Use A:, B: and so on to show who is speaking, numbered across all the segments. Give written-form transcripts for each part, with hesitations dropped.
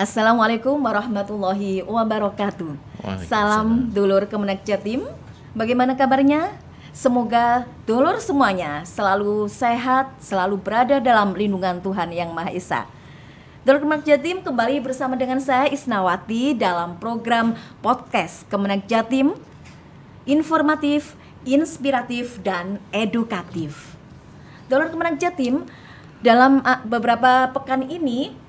A: Assalamualaikum warahmatullahi wabarakatuh. Salam dulur Kemenak Jatim. Bagaimana kabarnya? Semoga dulur semuanya selalu sehat, selalu berada dalam lindungan Tuhan Yang Maha Esa. Dulur Kemenak Jatim kembali bersama dengan saya Isnawati dalam program podcast Kemenak Jatim, informatif, inspiratif, dan edukatif. Dulur Kemenak Jatim, dalam beberapa pekan ini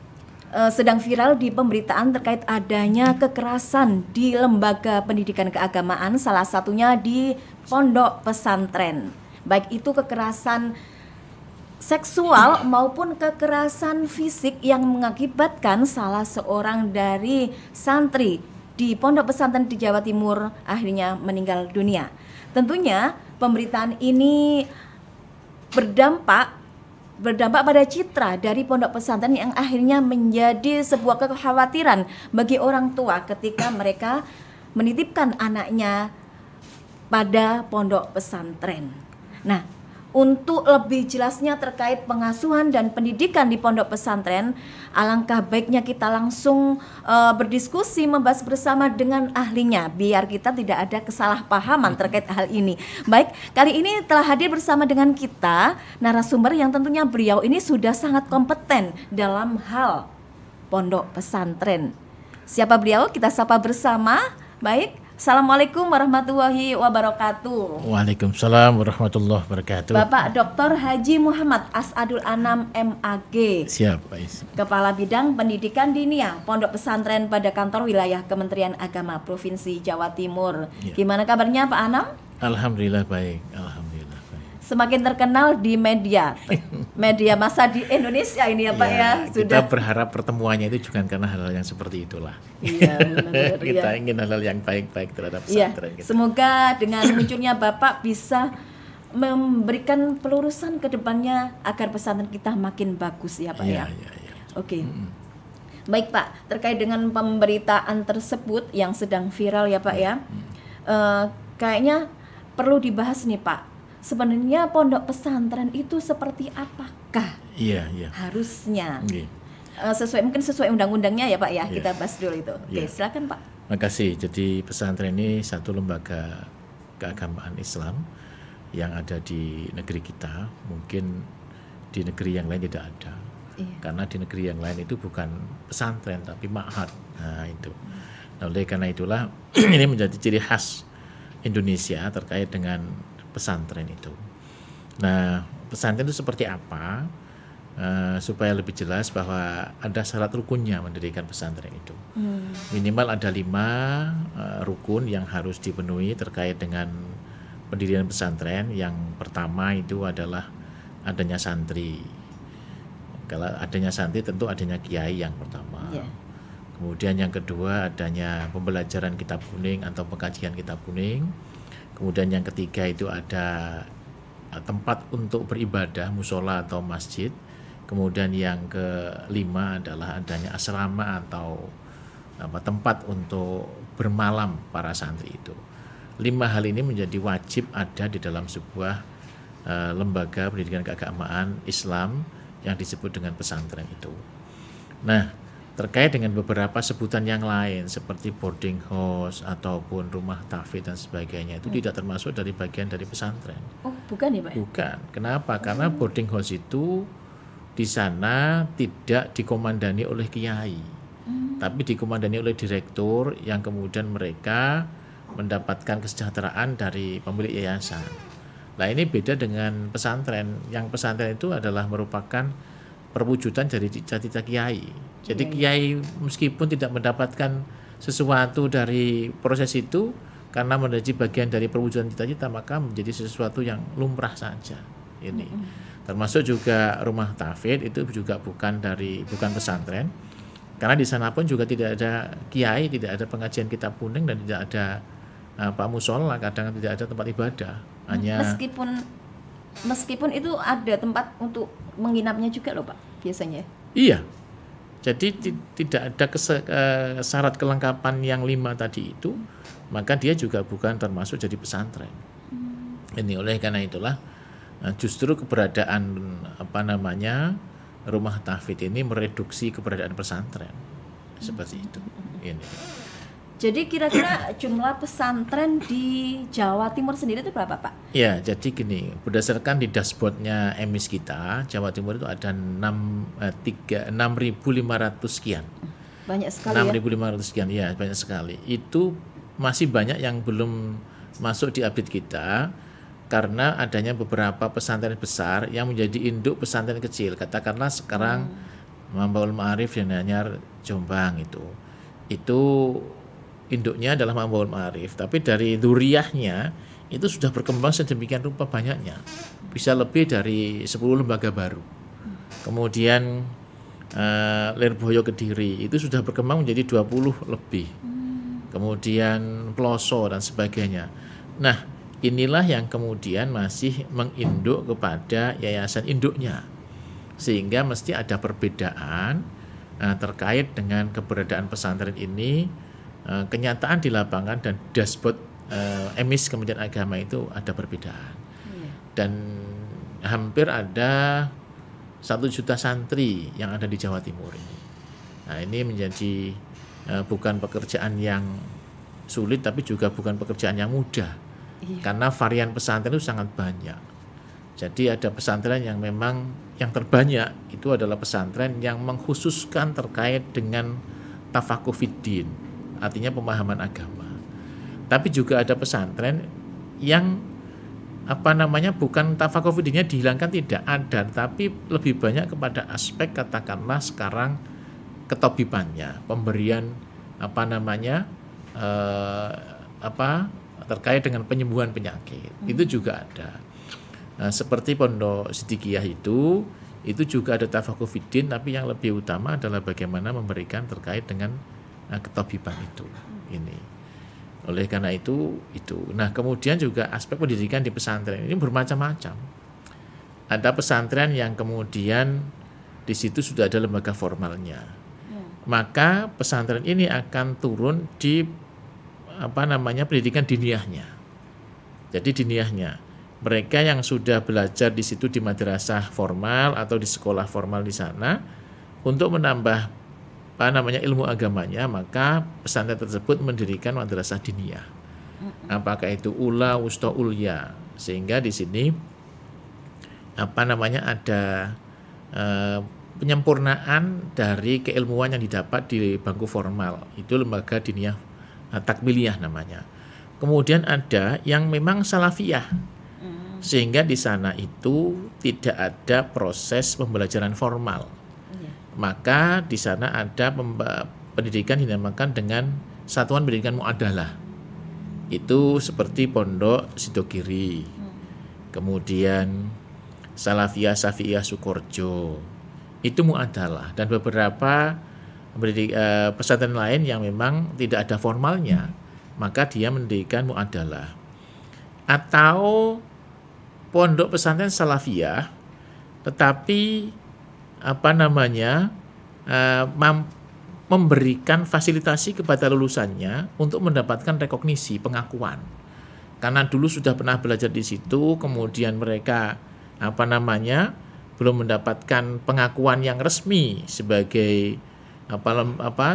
A: sedang viral di pemberitaan terkait adanya kekerasan di lembaga pendidikan keagamaan, salah satunya di pondok pesantren. Baik itu kekerasan seksual maupun kekerasan fisik yang mengakibatkan salah seorang dari santri di pondok pesantren di Jawa Timur akhirnya meninggal dunia. Tentunya pemberitaan ini berdampak pada citra dari pondok pesantren yang akhirnya menjadi sebuah kekhawatiran bagi orang tua ketika mereka menitipkan anaknya pada pondok pesantren. Nah, untuk lebih jelasnya terkait pengasuhan dan pendidikan di pondok pesantren, alangkah baiknya kita langsung berdiskusi, membahas bersama dengan ahlinya, biar kita tidak ada kesalahpahaman terkait hal ini. Baik, kali ini telah hadir bersama dengan kita narasumber yang tentunya beliau ini sudah sangat kompeten dalam hal pondok pesantren. Siapa beliau? Kita sapa bersama. Baik, Assalamualaikum warahmatullahi wabarakatuh.
B: Waalaikumsalam warahmatullahi wabarakatuh.
A: Bapak Dr. Haji Muhammad Asadul Anam MAG.
B: Siap, Pak Is.
A: Kepala Bidang Pendidikan Diniyah Pondok Pesantren pada Kantor Wilayah Kementerian Agama Provinsi Jawa Timur.
B: Ya.
A: Gimana kabarnya Pak Anam?
B: Alhamdulillah baik. Alhamdulillah baik.
A: Semakin terkenal di media massa di Indonesia ini ya Pak ya.
B: Kita berharap pertemuannya itu juga karena hal-hal yang seperti itulah.
A: Iya benar.
B: Kita ingin hal-hal yang baik-baik terhadap pesantren kita.
A: Semoga dengan munculnya Bapak bisa memberikan pelurusan ke depannya agar pesantren kita makin bagus ya Pak ya. Oke. Baik Pak, terkait dengan pemberitaan tersebut yang sedang viral ya Pak ya. Kayaknya perlu dibahas nih Pak. Sebenarnya pondok pesantren itu seperti apakah?
B: Iya.
A: Harusnya. Sesuai undang-undangnya ya Pak ya. Kita bahas dulu itu. Oke, silakan Pak.
B: Makasih. Jadi pesantren ini satu lembaga keagamaan Islam yang ada di negeri kita. Mungkin di negeri yang lain tidak ada. Karena di negeri yang lain itu bukan pesantren tapi ma'had. Nah, itu. Nah, oleh karena itulah ini menjadi ciri khas Indonesia terkait dengan pesantren itu. Nah, pesantren itu seperti apa? Supaya lebih jelas bahwa ada syarat rukunnya mendirikan pesantren itu. Minimal ada 5 rukun yang harus dipenuhi terkait dengan pendirian pesantren. Yang pertama itu adalah adanya santri. Kalau adanya santri tentu adanya kiai yang pertama. Kemudian yang kedua adanya pembelajaran kitab kuning atau pengkajian kitab kuning. Kemudian yang ketiga itu ada tempat untuk beribadah, musola atau masjid. Kemudian yang kelima adalah adanya asrama atau tempat untuk bermalam para santri itu. 5 hal ini menjadi wajib ada di dalam sebuah lembaga pendidikan keagamaan Islam yang disebut dengan pesantren itu. Nah, terkait dengan beberapa sebutan yang lain seperti boarding house ataupun rumah tahfidz dan sebagainya itu tidak termasuk dari bagian dari pesantren.
A: Oh, bukan ya Pak?
B: Bukan. Kenapa? Karena boarding house itu di sana tidak dikomandani oleh kiai, tapi dikomandani oleh direktur yang kemudian mereka mendapatkan kesejahteraan dari pemilik yayasan. Nah, ini beda dengan pesantren. Yang pesantren itu adalah merupakan perwujudan dari cita-cita kiai. Jadi kiai meskipun tidak mendapatkan sesuatu dari proses itu karena menjadi bagian dari perwujudan cita-cita, maka menjadi sesuatu yang lumrah saja. Ini termasuk juga rumah tahfidz itu juga bukan pesantren, karena di sana pun juga tidak ada kiai, tidak ada pengajian kitab kuning dan tidak ada musola, kadang tidak ada tempat ibadah. Hanya
A: meskipun itu ada tempat untuk menginapnya juga loh Pak biasanya.
B: Iya. Jadi tidak ada syarat kelengkapan yang 5 tadi itu, maka dia juga bukan termasuk jadi pesantren. Ini oleh karena itulah justru keberadaan rumah tahfidz ini mereduksi keberadaan pesantren. seperti itu. Ini.
A: Jadi kira-kira jumlah pesantren di Jawa Timur sendiri itu berapa, Pak?
B: Ya, jadi gini, berdasarkan di dashboardnya EMIS kita, Jawa Timur itu ada 6.500 sekian.
A: Banyak sekali
B: 6.500 sekian, ya banyak sekali. Itu masih banyak yang belum masuk di update kita karena adanya beberapa pesantren besar yang menjadi induk pesantren kecil. Katakanlah sekarang Mambaul Ma'arif dan Anyar Jombang itu induknya adalah Mambaul Ma'arif, tapi dari dzurriyyahnya itu sudah berkembang sedemikian rupa banyaknya, bisa lebih dari 10 lembaga baru. Kemudian Lirboyo Kediri itu sudah berkembang menjadi 20 lebih. Kemudian Ploso dan sebagainya. Nah, inilah yang kemudian masih menginduk kepada yayasan induknya, sehingga mesti ada perbedaan terkait dengan keberadaan pesantren ini. Kenyataan di lapangan dan dashboard EMIS Kementerian Agama itu ada perbedaan. Dan hampir ada 1 juta santri yang ada di Jawa Timur ini. Nah, ini menjadi bukan pekerjaan yang sulit, tapi juga bukan pekerjaan yang mudah. Karena varian pesantren itu sangat banyak. Jadi ada pesantren yang memang yang terbanyak itu adalah pesantren yang mengkhususkan terkait dengan tafakuh fiddin, artinya pemahaman agama. Tapi juga ada pesantren yang bukan tafakuh fiddinnya dihilangkan, tidak ada, tapi lebih banyak kepada aspek katakanlah sekarang ketobibannya, pemberian terkait dengan penyembuhan penyakit. Itu juga ada. Seperti Pondok Siddiqiyah itu juga ada tafakuh fiddin, tapi yang lebih utama adalah bagaimana memberikan terkait dengan ketobiban itu. Ini. Oleh karena itu. Nah, kemudian juga aspek pendidikan di pesantren ini bermacam-macam. Ada pesantren yang kemudian di situ sudah ada lembaga formalnya. Maka pesantren ini akan turun di pendidikan diniyahnya. Jadi diniyahnya, mereka yang sudah belajar di situ di madrasah formal atau di sekolah formal di sana untuk menambah ilmu agamanya, maka pesantren tersebut mendirikan madrasah diniyah. Apakah itu ula, wusta, ulya, sehingga di sini ada penyempurnaan dari keilmuan yang didapat di bangku formal. Itu lembaga diniyah takmiliyah namanya. Kemudian ada yang memang salafiyah, sehingga di sana itu tidak ada proses pembelajaran formal. Maka di sana ada pendidikan dinamakan dengan satuan pendidikan mu'adalah. Itu seperti Pondok Sidogiri, kemudian Salafiyah Safiyah Sukorjo, itu mu'adalah, dan beberapa pesantren lain yang memang tidak ada formalnya, maka dia mendirikan mu'adalah. Atau pondok pesantren Salafiyah tetapi memberikan fasilitasi kepada lulusannya untuk mendapatkan rekognisi, pengakuan. Karena dulu sudah pernah belajar di situ, kemudian mereka belum mendapatkan pengakuan yang resmi sebagai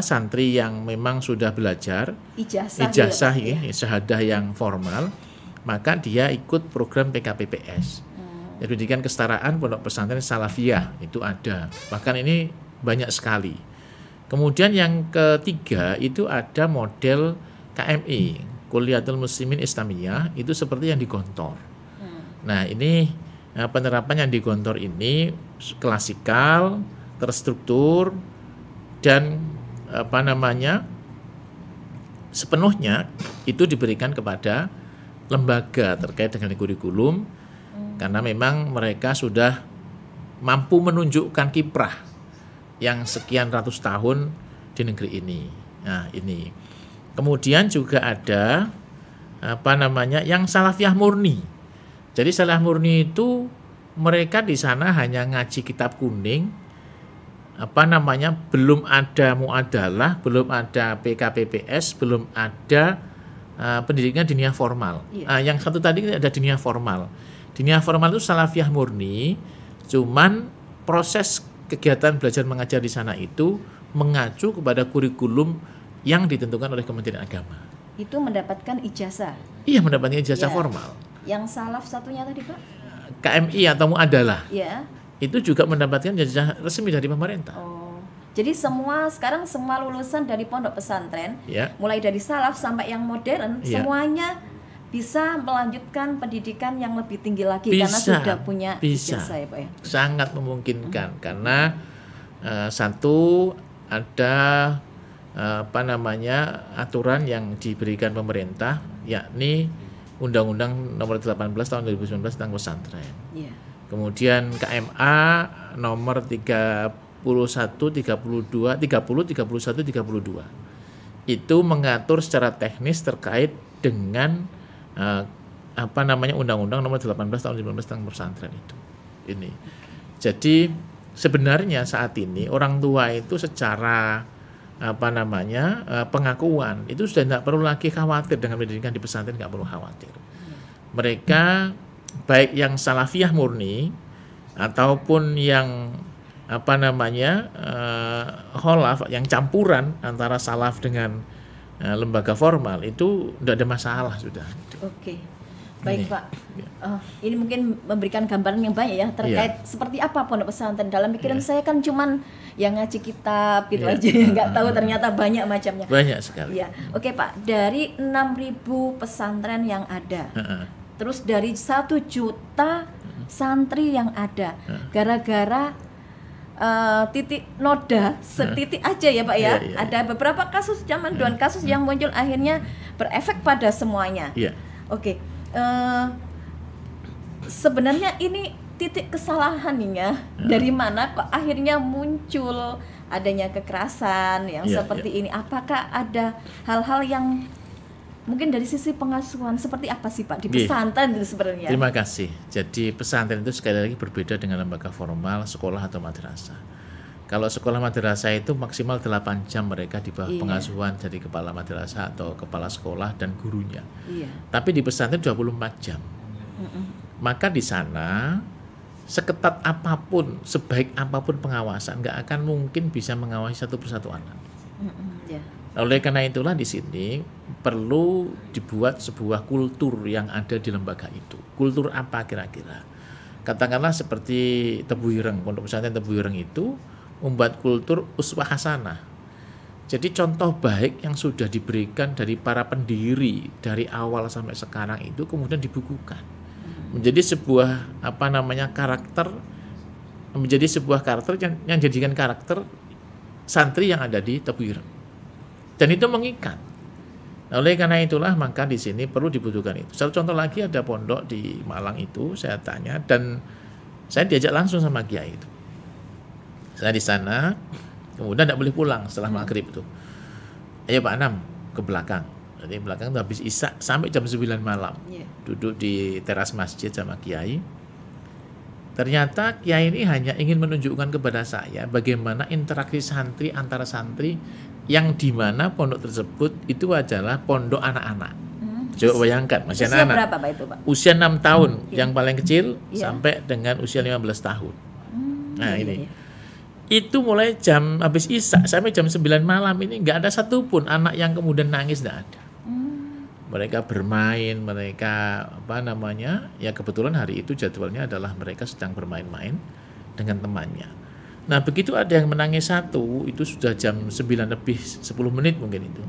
B: santri yang memang sudah belajar ijazah syahadah yang formal, maka dia ikut program PKPPS. Pendidikan kesetaraan pondok pesantren Salafiyah itu ada, bahkan ini banyak sekali. Kemudian yang ketiga itu ada model KMI, Kuliatul Muslimin Islamiyah, itu seperti yang di Gontor. Nah, ini penerapan yang di Gontor ini klasikal, terstruktur, dan sepenuhnya itu diberikan kepada lembaga terkait dengan kurikulum. Karena memang mereka sudah mampu menunjukkan kiprah yang sekian ratus tahun di negeri ini. Nah, ini. Kemudian juga ada yang salafiyah murni. Jadi salafiyah murni itu mereka di sana hanya ngaji kitab kuning, belum ada mu'adalah, belum ada PKPPS, belum ada pendidikan diniyah formal. Yang satu tadi ada diniyah formal. Diniyah formal itu salafiyah murni, cuman proses kegiatan belajar mengajar di sana itu mengacu kepada kurikulum yang ditentukan oleh Kementerian Agama.
A: Itu mendapatkan ijazah?
B: Iya, mendapatkan ijazah formal.
A: Yang salaf satunya tadi Pak?
B: KMI atau Muadalah.
A: Iya.
B: Itu juga mendapatkan ijazah resmi dari pemerintah.
A: Jadi sekarang semua lulusan dari pondok pesantren, mulai dari salaf sampai yang modern, semuanya bisa melanjutkan pendidikan yang lebih tinggi lagi karena sudah punya ijazah ya Pak ya?
B: Sangat memungkinkan karena satu ada aturan yang diberikan pemerintah, yakni Undang-Undang Nomor 18 Tahun 2019 tentang pesantren. Kemudian KMA Nomor 30, 31, 32 itu mengatur secara teknis terkait dengan Undang-Undang Nomor 18 Tahun 2019 tentang pesantren itu. Ini. Jadi sebenarnya saat ini orang tua itu secara pengakuan itu sudah tidak perlu lagi khawatir dengan pendidikan di pesantren, nggak perlu khawatir. Mereka baik yang salafiyah murni ataupun yang kholaf, yang campuran antara salaf dengan lembaga formal, itu tidak ada masalah sudah.
A: Oke, baik Pak. Ini mungkin memberikan gambaran yang banyak ya terkait seperti apa pondok pesantren. Dalam pikiran saya kan cuman yang ngaji kitab gitu aja, nggak tahu ternyata banyak macamnya.
B: Banyak sekali.
A: Oke Pak, dari 6.000 pesantren yang ada, terus dari 1 juta santri yang ada, gara-gara titik noda setitik aja ya Pak ya. Ada beberapa kasus zaman duluan, kasus yang muncul akhirnya berefek pada semuanya. Oke, sebenarnya ini titik kesalahannya dari mana kok akhirnya muncul adanya kekerasan yang seperti ini? Apakah ada hal-hal yang mungkin dari sisi pengasuhan seperti apa sih Pak di pesantren itu sebenarnya?
B: Terima kasih. Jadi pesantren itu sekali lagi berbeda dengan lembaga formal, sekolah atau madrasah. Kalau sekolah madrasah itu maksimal 8 jam mereka di bawah pengasuhan dari kepala madrasah atau kepala sekolah dan gurunya. Tapi di pesantren 24 jam. Maka di sana seketat apapun, sebaik apapun pengawasan, nggak akan mungkin bisa mengawasi satu persatu anak. Oleh karena itulah di sini perlu dibuat sebuah kultur yang ada di lembaga itu. Kultur apa kira-kira? Katakanlah seperti Tebu Ireng, pondok pesantren Tebu Ireng itu membuat kultur uswah hasanah. Jadi contoh baik yang sudah diberikan dari para pendiri dari awal sampai sekarang itu kemudian dibukukan. Menjadi sebuah karakter, menjadi sebuah karakter yang jadikan karakter santri yang ada di Tebu Ireng. Dan itu mengikat. Nah, oleh karena itulah maka di sini perlu dibutuhkan itu. Satu contoh lagi, ada pondok di Malang itu, saya tanya dan saya diajak langsung sama kiai itu. Saya di sana, kemudian tidak boleh pulang setelah maghrib itu. Ayo Pak Anam ke belakang. Jadi belakang itu habis isya sampai jam 9 malam. Duduk di teras masjid sama kiai. Ternyata kiai ini hanya ingin menunjukkan kepada saya bagaimana interaksi santri antara santri yang dimana pondok tersebut itu adalah pondok anak-anak. Coba bayangkan, masih anak-anak. Usia
A: berapa Pak itu Pak?
B: Usia 6 tahun, yang paling kecil sampai dengan usia 15 tahun. Nah ini. Itu mulai jam habis isya sampai jam 9 malam ini nggak ada satupun anak yang kemudian nangis, nggak ada. Mereka bermain, mereka ya kebetulan hari itu jadwalnya adalah mereka sedang bermain-main dengan temannya. Nah begitu ada yang menangis satu, itu sudah jam 9 lebih 10 menit mungkin itu.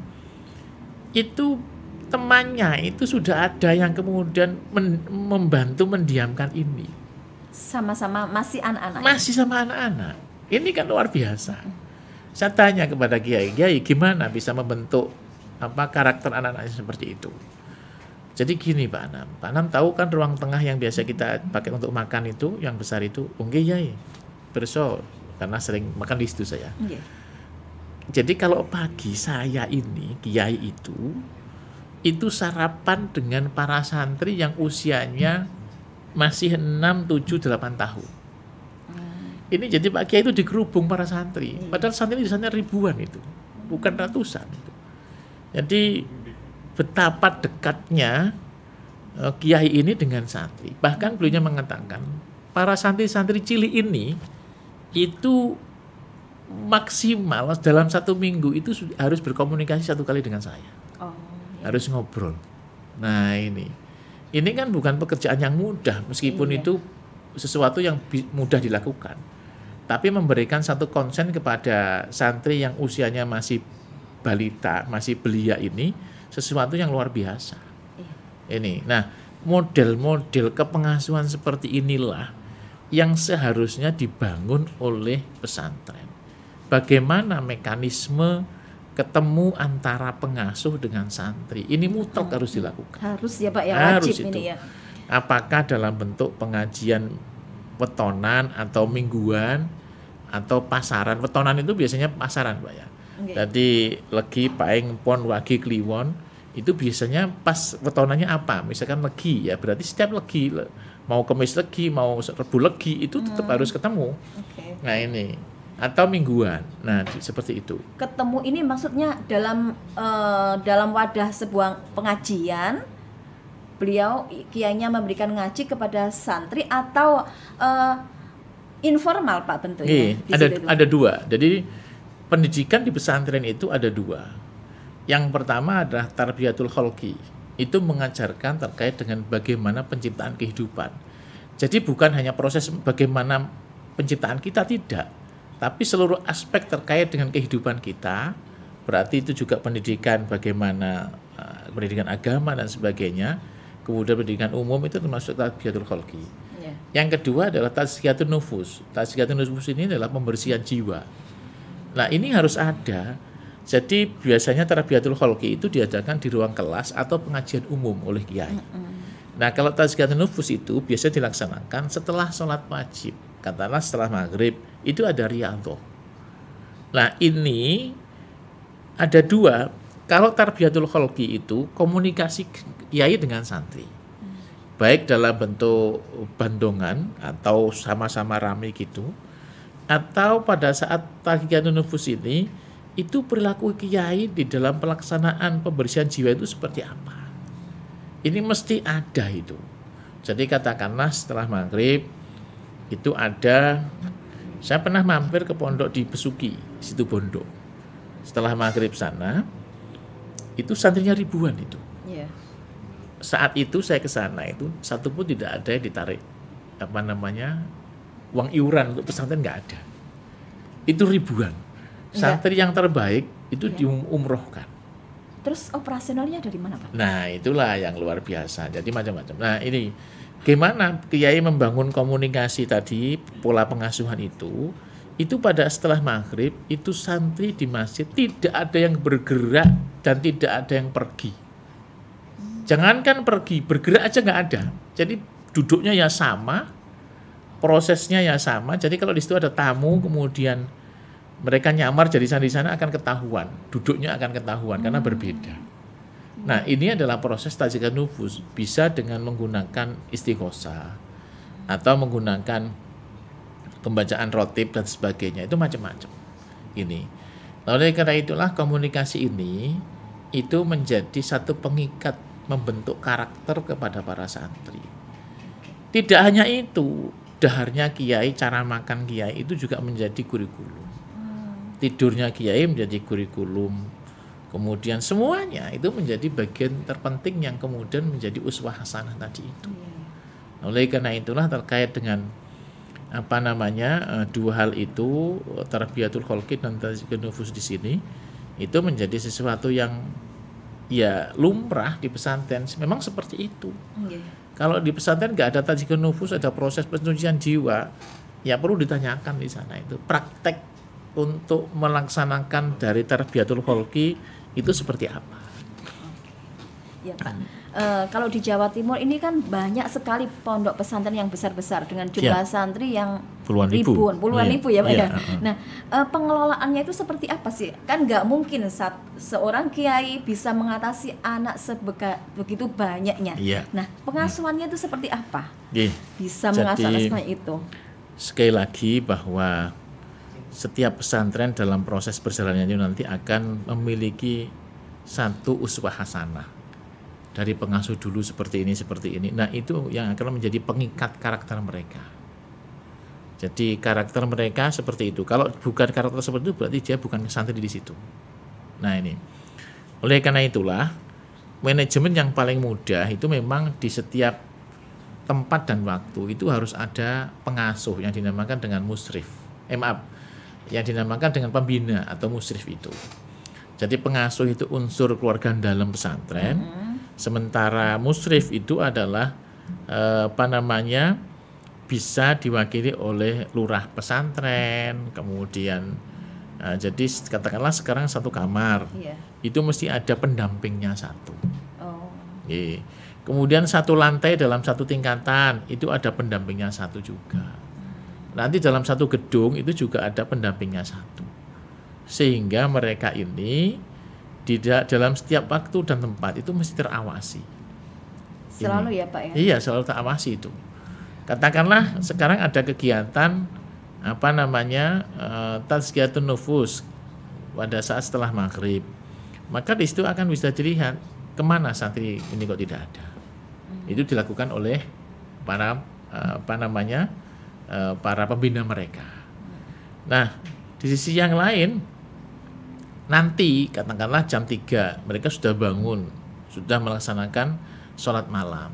B: Itu temannya itu sudah ada yang kemudian membantu mendiamkan ini.
A: Sama-sama masih anak-anak.
B: Masih sama anak-anak. Ini kan luar biasa. Saya tanya kepada kiai, gimana bisa membentuk karakter anak-anak seperti itu? Jadi gini Pak Anam tahu kan ruang tengah yang biasa kita pakai untuk makan itu, yang besar itu, Yai, berso, karena sering makan di situ saya. Jadi kalau pagi saya ini, kiai itu sarapan dengan para santri yang usianya masih 6, 7, 8 tahun. Ini jadi Pak Kiai itu digerubung para santri. Padahal santri di sana ribuan itu, bukan ratusan itu. Jadi betapa dekatnya Kiai ini dengan santri. Bahkan beliau mengatakan para santri-santri cilik ini itu maksimal dalam 1 minggu itu harus berkomunikasi 1 kali dengan saya. Harus ngobrol. Nah ini kan bukan pekerjaan yang mudah, meskipun itu sesuatu yang mudah dilakukan. Tapi memberikan satu konsen kepada santri yang usianya masih balita, masih belia ini, sesuatu yang luar biasa. Ini, nah model-model kepengasuhan seperti inilah yang seharusnya dibangun oleh pesantren. Bagaimana mekanisme ketemu antara pengasuh dengan santri, ini mutlak harus dilakukan.
A: Harus ya Pak ya,
B: harus
A: wajib
B: itu.
A: Ini ya.
B: Apakah dalam bentuk pengajian wetonan atau mingguan atau pasaran. Wetonan itu biasanya pasaran Pak ya. Jadi legi, paing, pon, wagi, kliwon itu biasanya pas wetonannya apa? Misalkan legi ya, berarti setiap legi, mau kemis legi, mau rebu legi itu tetap harus ketemu. Nah ini, atau mingguan. Nah seperti itu.
A: Ketemu ini maksudnya dalam wadah sebuah pengajian, beliau kiainya memberikan ngaji kepada santri atau informal Pak bentuknya?
B: Ada 2. Jadi pendidikan di pesantren itu ada 2. Yang pertama adalah tarbiyatul khalqi. Itu mengajarkan terkait dengan bagaimana penciptaan kehidupan. Jadi bukan hanya proses bagaimana penciptaan kita, tidak. Tapi seluruh aspek terkait dengan kehidupan kita. Berarti itu juga pendidikan bagaimana pendidikan agama dan sebagainya. Kemudian pendidikan umum itu termasuk tarbiyatul khalqi. Yang kedua adalah tazkiyatun nufus. Tazkiyatun nufus ini adalah pembersihan jiwa. Nah ini harus ada. Jadi biasanya tarbiyatul khalqi itu diadakan di ruang kelas atau pengajian umum oleh kiai. Nah kalau tazkiyatun nufus itu biasanya dilaksanakan setelah sholat wajib. Katakanlah setelah maghrib itu ada riyadhah. Nah ini ada 2. Kalau tarbiyatul khalqi itu komunikasi kiai dengan santri. Baik dalam bentuk bandongan atau sama-sama rame gitu, atau pada saat tazkiyatun nufus ini itu perilaku kiai di dalam pelaksanaan pembersihan jiwa itu seperti apa. Ini mesti ada itu. Jadi katakanlah setelah maghrib itu ada, saya pernah mampir ke pondok di Besuki, situ Bondo. Setelah maghrib sana itu santrinya ribuan itu. Saat itu saya ke sana itu satu pun tidak ada yang ditarik uang iuran untuk pesantren, nggak ada. Itu ribuan. Santri yang terbaik itu diumrohkan.
A: Terus operasionalnya dari mana Pak?
B: Nah itulah yang luar biasa. Jadi macam-macam. Nah ini gimana kiai membangun komunikasi tadi, pola pengasuhan itu pada setelah maghrib itu santri di masjid tidak ada yang bergerak dan tidak ada yang pergi. Jangankan pergi, bergerak aja nggak ada. Jadi duduknya ya sama, prosesnya ya sama. Jadi kalau di situ ada tamu, kemudian mereka nyamar jadi santri sana akan ketahuan, duduknya akan ketahuan karena berbeda. Nah ini adalah proses tazkiyatun nufus, bisa dengan menggunakan istighosah atau menggunakan pembacaan rotib dan sebagainya, itu macam-macam. Ini. Oleh karena itulah komunikasi ini itu menjadi satu pengikat, membentuk karakter kepada para santri. Tidak hanya itu, daharnya kiai, cara makan kiai itu juga menjadi kurikulum. Tidurnya kiai menjadi kurikulum. Kemudian semuanya itu menjadi bagian terpenting yang kemudian menjadi uswah hasanah tadi itu. Oleh karena itulah terkait dengan dua hal itu, tarbiyatul khalqi dan tazkiyatun nufus di sini itu menjadi sesuatu yang ya lumrah di pesantren, memang seperti itu. Kalau di pesantren nggak ada tazkiyatun nufus, ada proses pensucian jiwa, ya perlu ditanyakan di sana itu praktek untuk melaksanakan dari tarbiyatul khalqi itu seperti apa.
A: Ya Pak. Kalau di Jawa Timur ini kan banyak sekali pondok pesantren yang besar-besar dengan jumlah santri yang puluhan ribu ya Pak ya. Nah pengelolaannya itu seperti apa sih? Kan nggak mungkin seorang kiai bisa mengatasi anak begitu banyaknya. Nah pengasuhannya itu seperti apa? Bisa mengasuh anak seperti itu?
B: Sekali lagi bahwa setiap pesantren dalam proses perjalanannya nanti akan memiliki satu uswah hasanah. Dari pengasuh dulu seperti ini. Nah itu yang akan menjadi pengikat karakter mereka. Jadi karakter mereka seperti itu. Kalau bukan karakter seperti itu berarti dia bukan santri di situ. Nah ini. Oleh karena itulah manajemen yang paling mudah itu memang di setiap tempat dan waktu itu harus ada pengasuh yang dinamakan dengan musrif. Yang dinamakan dengan pembina atau musrif itu. Jadi pengasuh itu unsur keluarga dalam pesantren. Sementara musrif itu adalah bisa diwakili oleh lurah pesantren, kemudian jadi katakanlah sekarang satu kamar, itu mesti ada pendampingnya satu. Kemudian satu lantai dalam satu tingkatan itu ada pendampingnya satu juga. Nanti dalam satu gedung itu juga ada pendampingnya satu. Sehingga mereka ini dalam setiap waktu dan tempat itu mesti terawasi.
A: Selalu ya Pak ya?
B: Iya, selalu terawasi itu. Katakanlah sekarang ada kegiatan tazkiyatun nufus pada saat setelah maghrib, maka di situ akan bisa dilihat kemana santri ini kok tidak ada. Itu dilakukan oleh para para pembina mereka. Nah, di sisi yang lain nanti katakanlah jam 3 mereka sudah bangun, sudah melaksanakan sholat malam.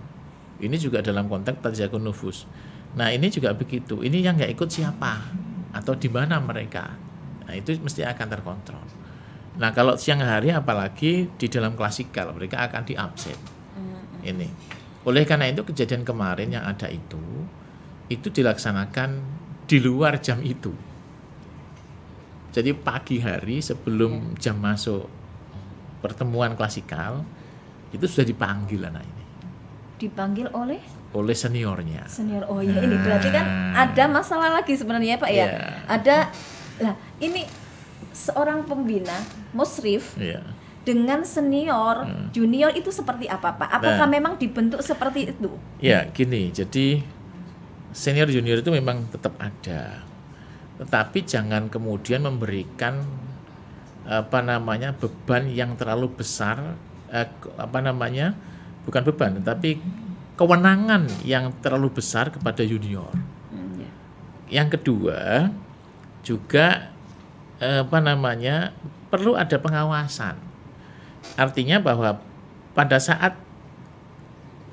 B: Ini juga dalam konteks tazkiyatun nufus. Nah ini juga begitu. Ini yang nggak ikut siapa atau di mana mereka. Nah itu mesti akan terkontrol. Nah kalau siang hari apalagi di dalam klasikal mereka akan diabsen. Ini. Oleh karena itu kejadian kemarin yang ada itu dilaksanakan di luar jam itu. Jadi pagi hari sebelum jam masuk pertemuan klasikal itu sudah dipanggil anak ini.
A: Dipanggil oleh
B: seniornya.
A: Senior. Oh ya, ini berarti kan ada masalah lagi sebenarnya Pak ya. Ada lah ini seorang pembina musrif dengan senior junior itu seperti apa Pak? Apakah memang dibentuk seperti itu?
B: Ya, gini. Jadi senior junior itu memang tetap ada. Tetapi jangan kemudian memberikan beban yang terlalu besar, bukan beban, tetapi kewenangan yang terlalu besar kepada junior. Yang kedua juga perlu ada pengawasan. Artinya bahwa pada saat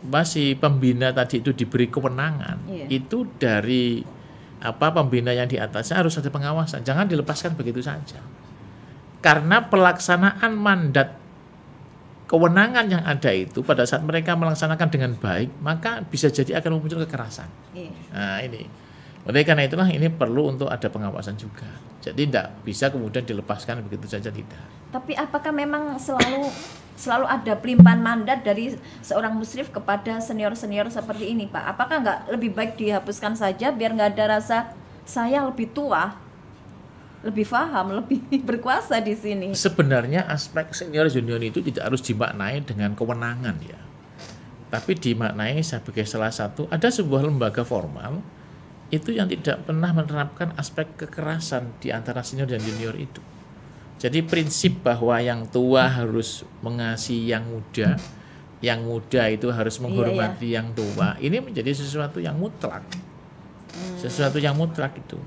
B: masih pembina tadi itu diberi kewenangan, itu dari pembina yang di atasnya harus ada pengawasan. Jangan dilepaskan begitu saja. Karena pelaksanaan mandat kewenangan yang ada itu pada saat mereka melaksanakan dengan baik, maka bisa jadi akan muncul kekerasan. Nah ini, oleh karena itulah ini perlu untuk ada pengawasan juga. Jadi tidak bisa kemudian dilepaskan begitu saja, tidak.
A: Tapi apakah memang selalu ada pelimpahan mandat dari seorang musrif kepada senior-senior seperti ini Pak? Apakah nggak lebih baik dihapuskan saja biar nggak ada rasa saya lebih tua, lebih paham, lebih berkuasa di sini?
B: Sebenarnya aspek senior junior itu tidak harus dimaknai dengan kewenangan ya, tapi dimaknai sebagai salah satu, ada sebuah lembaga formal itu yang tidak pernah menerapkan aspek kekerasan di antara senior dan junior itu. Jadi prinsip bahwa yang tua harus mengasihi yang muda itu harus menghormati yang tua, ini menjadi sesuatu yang mutlak. Sesuatu yang mutlak itu.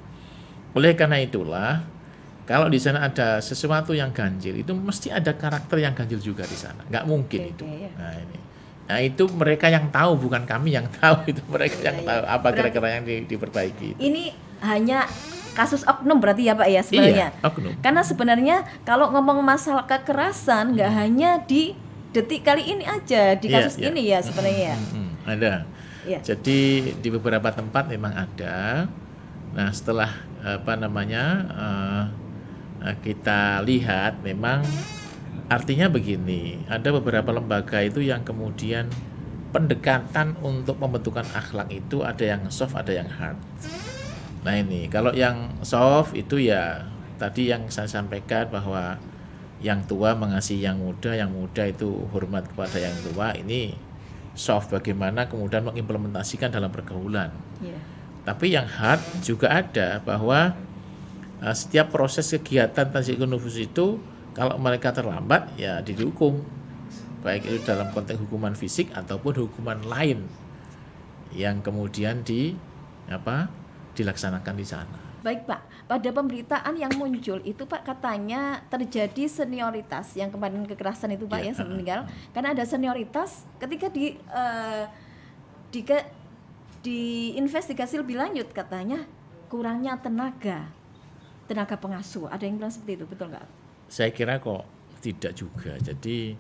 B: Oleh karena itulah, kalau di sana ada sesuatu yang ganjil, itu mesti ada karakter yang ganjil juga di sana. Nggak mungkin itu. Nah itu mereka yang tahu, bukan kami yang tahu, itu mereka yang tahu apa kira-kira yang diperbaiki.
A: Ini hanya kasus oknum berarti ya Pak ya sebenarnya.
B: Iya, oknum.
A: Karena sebenarnya kalau ngomong masalah kekerasan nggak hanya di detik kali ini aja, di kasus ini ya sebenarnya.
B: Ada. Jadi di beberapa tempat memang ada. Nah setelah kita lihat memang artinya begini, ada beberapa lembaga itu yang kemudian pendekatan untuk pembentukan akhlak itu ada yang soft, ada yang hard. Nah ini kalau yang soft itu ya tadi yang saya sampaikan bahwa yang tua mengasihi yang muda itu hormat kepada yang tua, ini soft, bagaimana kemudian mengimplementasikan dalam pergaulan. Tapi yang hard juga ada, bahwa setiap proses kegiatan tazkiyatun nufus itu kalau mereka terlambat ya dihukum, baik itu dalam konteks hukuman fisik ataupun hukuman lain yang kemudian dilaksanakan di sana.
A: Baik Pak, pada pemberitaan yang muncul itu Pak katanya terjadi senioritas yang kemarin kekerasan itu Pak ya meninggal, karena ada senioritas ketika di investigasi lebih lanjut katanya kurangnya tenaga pengasuh. Ada yang bilang seperti itu, betul nggak?
B: Saya kira kok tidak juga. Jadi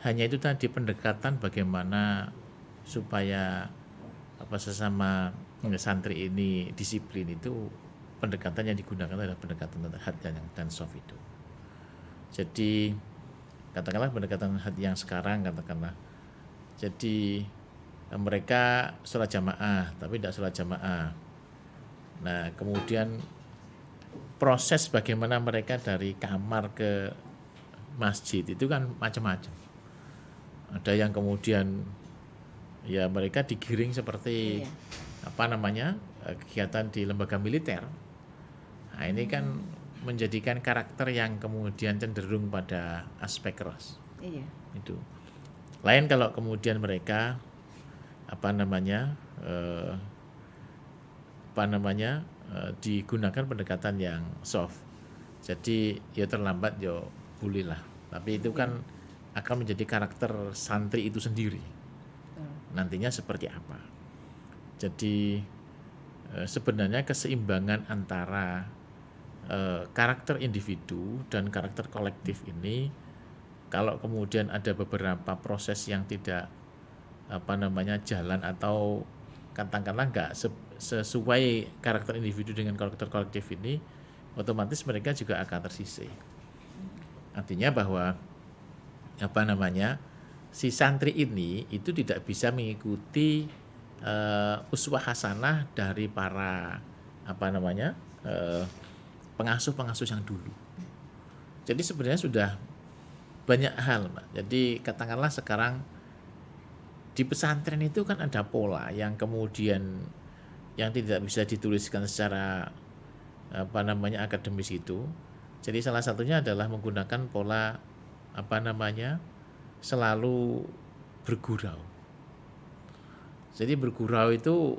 B: hanya itu tadi pendekatan bagaimana supaya sesama santri ini disiplin, itu pendekatan yang digunakan adalah pendekatan hard dan soft itu. Jadi katakanlah pendekatan hard yang sekarang katakanlah. Jadi mereka sholat jamaah tapi tidak sholat jamaah. Nah kemudian proses bagaimana mereka dari kamar ke masjid itu kan macam-macam. Ada yang kemudian ya mereka digiring seperti kegiatan di lembaga militer. Nah ini kan menjadikan karakter yang kemudian cenderung pada aspek keras. Itu. Lain kalau kemudian mereka digunakan pendekatan yang soft. Jadi ya terlambat ya boleh lah. Tapi itu kan akan menjadi karakter santri itu sendiri. Nantinya seperti apa. Jadi sebenarnya keseimbangan antara karakter individu dan karakter kolektif ini, kalau kemudian ada beberapa proses yang tidak jalan atau katakanlah nggak sesuai karakter individu dengan karakter kolektif ini, otomatis mereka juga akan tersisih. Artinya bahwa si santri ini itu tidak bisa mengikuti uswah hasanah dari para pengasuh-pengasuh yang dulu. Jadi sebenarnya sudah banyak hal, Mbak. Jadi katakanlah sekarang di pesantren itu kan ada pola yang kemudian yang tidak bisa dituliskan secara akademis itu. Jadi salah satunya adalah menggunakan pola selalu bergurau. Jadi bergurau itu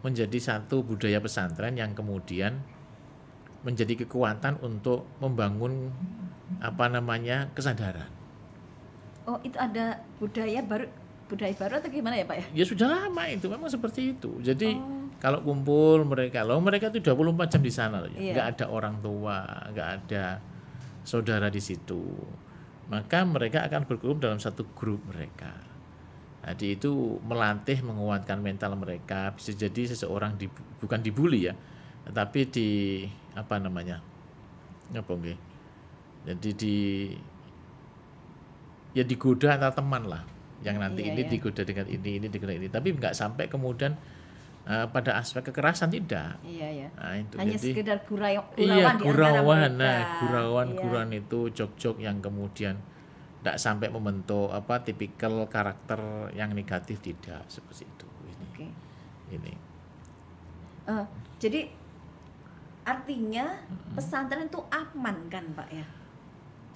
B: menjadi satu budaya pesantren yang kemudian menjadi kekuatan untuk membangun kesadaran.
A: Oh, itu ada budaya baru atau gimana ya Pak ya?
B: Ya sudah lama itu memang seperti itu. Jadi kalau kumpul mereka itu 24 jam di sana loh. Nggak ada orang tua, nggak ada saudara di situ. Maka mereka akan berkumpul dalam satu grup mereka. Jadi itu melatih, menguatkan mental mereka. Bisa jadi seseorang bukan dibully ya, tetapi jadi digoda antar teman lah. Yang nanti ini digoda dengan ini digoda ini, tapi nggak sampai kemudian pada aspek kekerasan tidak.
A: Nah, itu hanya jadi, sekedar
B: gurauan itu jok-jok yang kemudian tidak sampai membentuk tipikal karakter yang negatif, tidak seperti itu. Ini.
A: Jadi artinya pesantren itu aman kan Pak ya?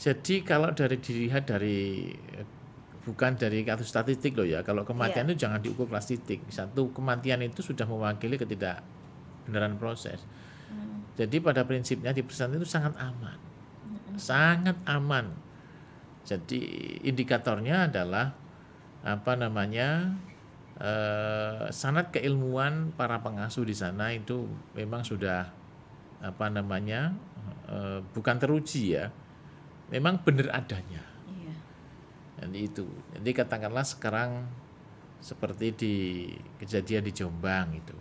B: Jadi kalau dilihat dari bukan dari kasus statistik loh ya. Kalau kematian itu jangan diukur statistik. Satu, kematian itu sudah mewakili ketidakbenaran proses. Jadi pada prinsipnya di pesantren itu sangat aman. Sangat aman. Jadi indikatornya adalah sanad keilmuan para pengasuh di sana itu memang sudah bukan teruji ya. Memang benar adanya. Jadi katakanlah sekarang seperti di kejadian di Jombang itu,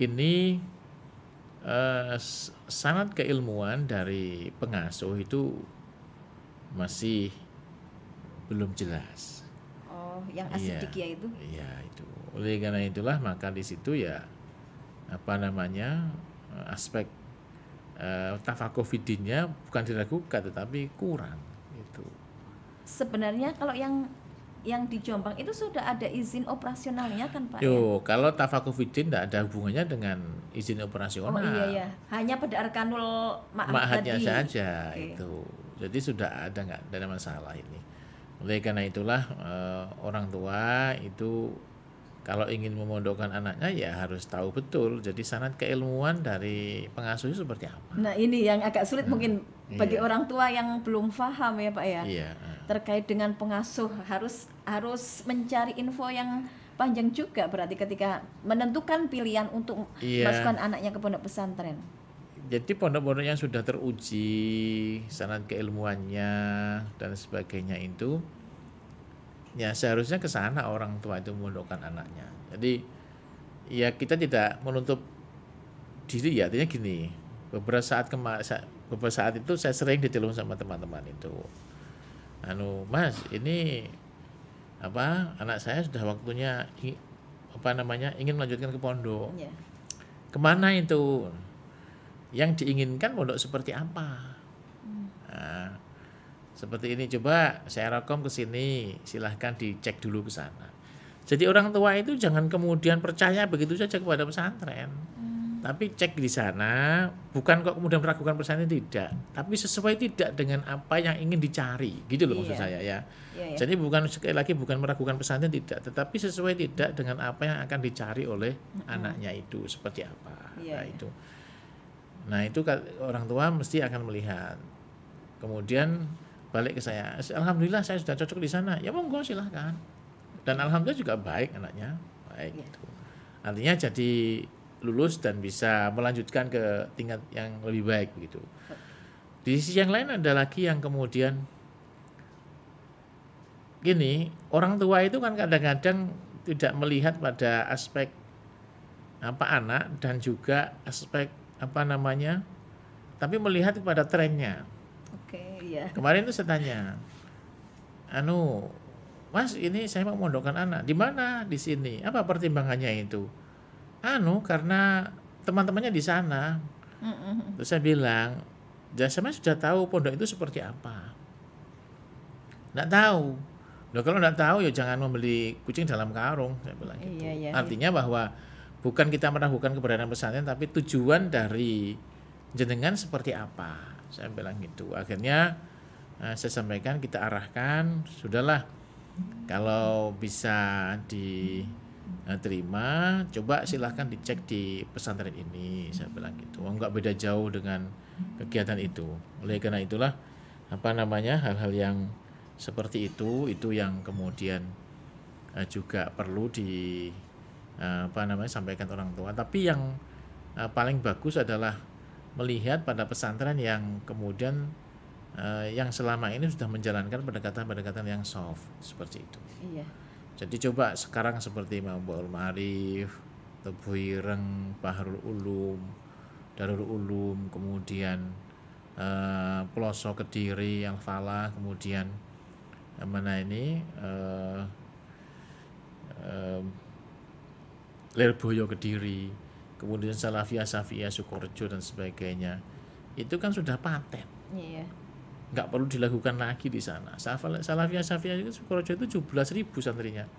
B: ini sanad keilmuan dari pengasuh itu masih belum jelas.
A: Oh, yang asidikia itu?
B: Iya itu. Oleh karena itulah maka di situ ya aspek tafakufidinnya bukan diragukan tetapi kurang itu.
A: Sebenarnya kalau yang di Jombang itu sudah ada izin operasionalnya kan Pak?
B: Kalau tafakufidin tidak ada hubungannya dengan izin operasional.
A: Oh iya. Hanya pada arkanul
B: ma'hadnya saja itu. Jadi sudah nggak ada masalah ini. Oleh karena itulah orang tua itu kalau ingin memondokkan anaknya ya harus tahu betul. Jadi sanad keilmuan dari pengasuh itu seperti apa.
A: Nah ini yang agak sulit mungkin bagi
B: iya.
A: orang tua yang belum paham ya Pak ya.
B: Iya.
A: Terkait dengan pengasuh harus mencari info yang panjang juga berarti ketika menentukan pilihan untuk
B: Iya.
A: masukkan anaknya ke pondok pesantren.
B: Jadi pondok-pondok yang sudah teruji sanad keilmuannya dan sebagainya itu, ya seharusnya ke sana orang tua itu memondokkan anaknya. Jadi ya kita tidak menutup diri ya, artinya gini. Beberapa saat itu saya sering ditelepon sama teman-teman itu. Mas, ini anak saya sudah waktunya ingin melanjutkan ke pondok.
A: Yeah.
B: Kemana itu? Yang diinginkan pondok seperti apa? Nah, seperti ini, coba saya rekom ke sini, silahkan dicek dulu ke sana. Jadi orang tua itu jangan kemudian percaya begitu saja kepada pesantren. Tapi cek di sana, bukan kok kemudian meragukan pesantren, tidak. Tapi sesuai tidak dengan apa yang ingin dicari, gitu loh maksud saya ya. Jadi sekali lagi bukan meragukan pesantren, tidak. Tetapi sesuai tidak dengan apa yang akan dicari oleh anaknya itu, seperti apa. Nah itu orang tua mesti akan melihat. Kemudian balik ke saya, alhamdulillah saya sudah cocok di sana. Ya monggo silahkan. Dan alhamdulillah juga baik anaknya, baik gitu. Artinya jadi lulus dan bisa melanjutkan ke tingkat yang lebih baik begitu. Di sisi yang lain ada lagi yang kemudian gini, orang tua itu kan kadang-kadang tidak melihat pada aspek anak dan juga aspek tapi melihat kepada trennya. Kemarin itu saya tanya, Mas, ini saya mau mondokkan anak. Di mana? Di sini. Apa pertimbangannya itu? Karena teman-temannya di sana. Terus saya bilang, saya sudah tahu pondok itu seperti apa. Nggak tahu. Kalau nggak tahu ya jangan membeli kucing dalam karung, saya bilang gitu. Artinya bahwa bukan kita meragukan keberadaan pesantren, tapi tujuan dari jenengan seperti apa, saya bilang gitu. Akhirnya saya sampaikan, kita arahkan, sudahlah kalau bisa diterima, coba silahkan dicek di pesantren ini, saya bilang gitu. Nggak beda jauh dengan kegiatan itu. Oleh karena itulah hal-hal yang seperti itu yang kemudian juga perlu sampaikan orang tua. Tapi yang paling bagus adalah melihat pada pesantren yang kemudian yang selama ini sudah menjalankan pendekatan-pendekatan yang soft seperti itu. Jadi coba sekarang seperti Ma'baul Ma'arif, Tebuireng, Baharul Ulum, Darul Ulum, kemudian Peloso Kediri, Al Falah, kemudian Lirboyo Kediri, kemudian Salafiyah Safiyah Sukorejo dan sebagainya, itu kan sudah paten. Nggak perlu dilakukan lagi di sana. Salafiyah Safiyah itu Sukorejo itu 17.000 santrinya,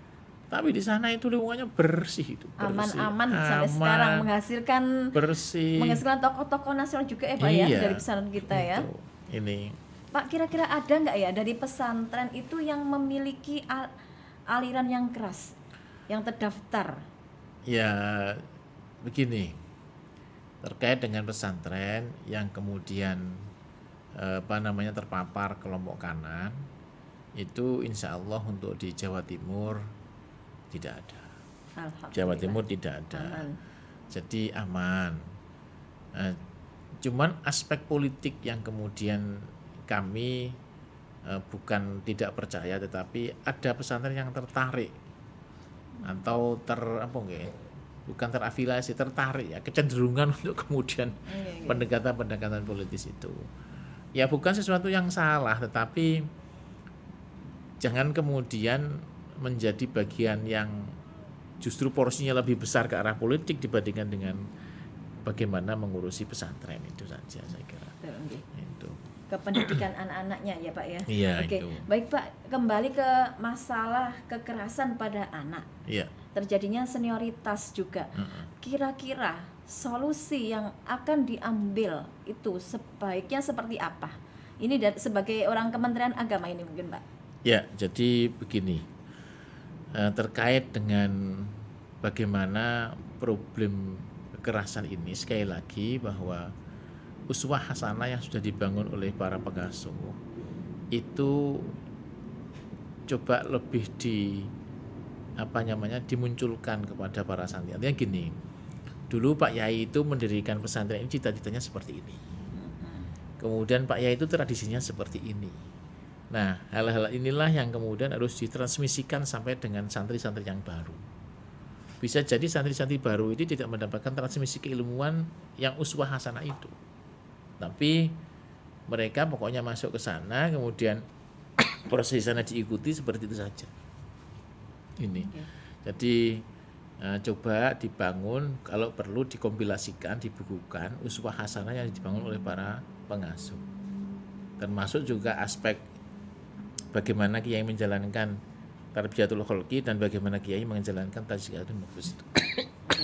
B: tapi di sana itu lingkungannya bersih, itu
A: aman sampai sekarang menghasilkan tokoh-tokoh nasional juga Pak ya dari pesantren kita ya.
B: Ini
A: Pak, kira-kira ada nggak ya dari pesantren itu yang memiliki aliran yang keras, yang terdaftar?
B: Ya begini, terkait dengan pesantren yang kemudian terpapar kelompok kanan, itu insya Allah untuk di Jawa Timur tidak ada. Jawa Timur tidak ada. Aman. Jadi aman. Cuman aspek politik yang kemudian kami bukan tidak percaya, tetapi ada pesantren yang tertarik atau bukan terafiliasi, tertarik ya, kecenderungan untuk kemudian pendekatan-pendekatan politis itu. Ya bukan sesuatu yang salah, tetapi jangan kemudian menjadi bagian yang justru porsinya lebih besar ke arah politik dibandingkan dengan bagaimana mengurusi pesantren, itu saja saya kira. Itu.
A: Ke pendidikan anak-anaknya ya Pak ya.
B: Iya.
A: Oke. Baik Pak, kembali ke masalah kekerasan pada anak.
B: Iya.
A: Terjadinya senioritas juga. Kira-kira solusi yang akan diambil itu sebaiknya seperti apa? Ini sebagai orang Kementerian Agama ini mungkin Pak.
B: Ya, jadi begini, terkait dengan bagaimana problem kekerasan ini, sekali lagi bahwa uswah hasanah yang sudah dibangun oleh para pengasuh itu coba lebih dimunculkan kepada para santri. Artinya gini, dulu Pak Yai itu mendirikan pesantren ini cita-citanya seperti ini. Kemudian Pak Yai itu tradisinya seperti ini. Nah, hal-hal inilah yang kemudian harus ditransmisikan sampai dengan santri-santri yang baru. Bisa jadi santri-santri baru ini tidak mendapatkan transmisi keilmuan yang uswah hasanah itu. Tapi mereka pokoknya masuk ke sana, kemudian proses sana diikuti seperti itu saja. Ini. Jadi coba dibangun, kalau perlu dikompilasikan, dibukukan uswah hasanah yang dibangun oleh para pengasuh. Termasuk juga aspek bagaimana kiai menjalankan tarbiyatul khalqi dan bagaimana kiai menjalankan tazkiyatun nufus.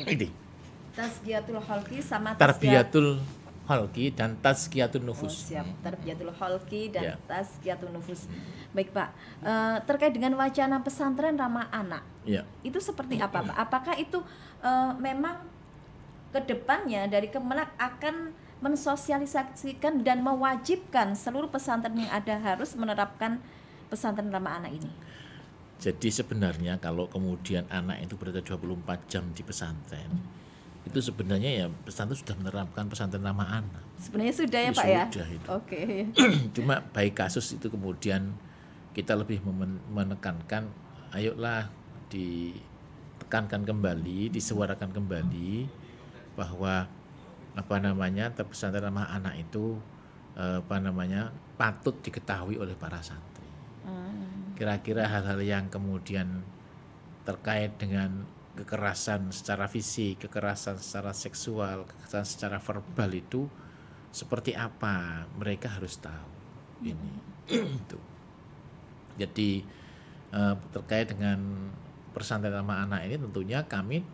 B: Ini.
A: Tazkiyatul khalqi sama
B: tarbiyatul khalqi dan tazkiyatun nufus.
A: Siap, tarbiyatul khalqi dan tazkiyatun nufus. Baik Pak, terkait dengan wacana pesantren ramah anak, itu seperti apa Pak? Apakah itu memang kedepannya dari Kemenak akan mensosialisasikan dan mewajibkan seluruh pesantren yang ada harus menerapkan pesantren ramah anak ini?
B: Jadi sebenarnya kalau kemudian anak itu berada 24 jam di pesantren, itu sebenarnya ya pesantren sudah menerapkan pesantren ramah anak.
A: Sebenarnya sudah ya Pak ya?
B: Sudah itu.
A: Oke.
B: Cuma baik kasus itu kemudian kita lebih menekankan, ayolah ditekankan kembali, disuarakan kembali bahwa pesantren ramah anak itu patut diketahui oleh para santri. Kira-kira hal-hal yang kemudian terkait dengan kekerasan secara fisik, kekerasan secara seksual, kekerasan secara verbal itu seperti apa, mereka harus tahu ini. Itu. Jadi terkait dengan pesantren ramah anak ini tentunya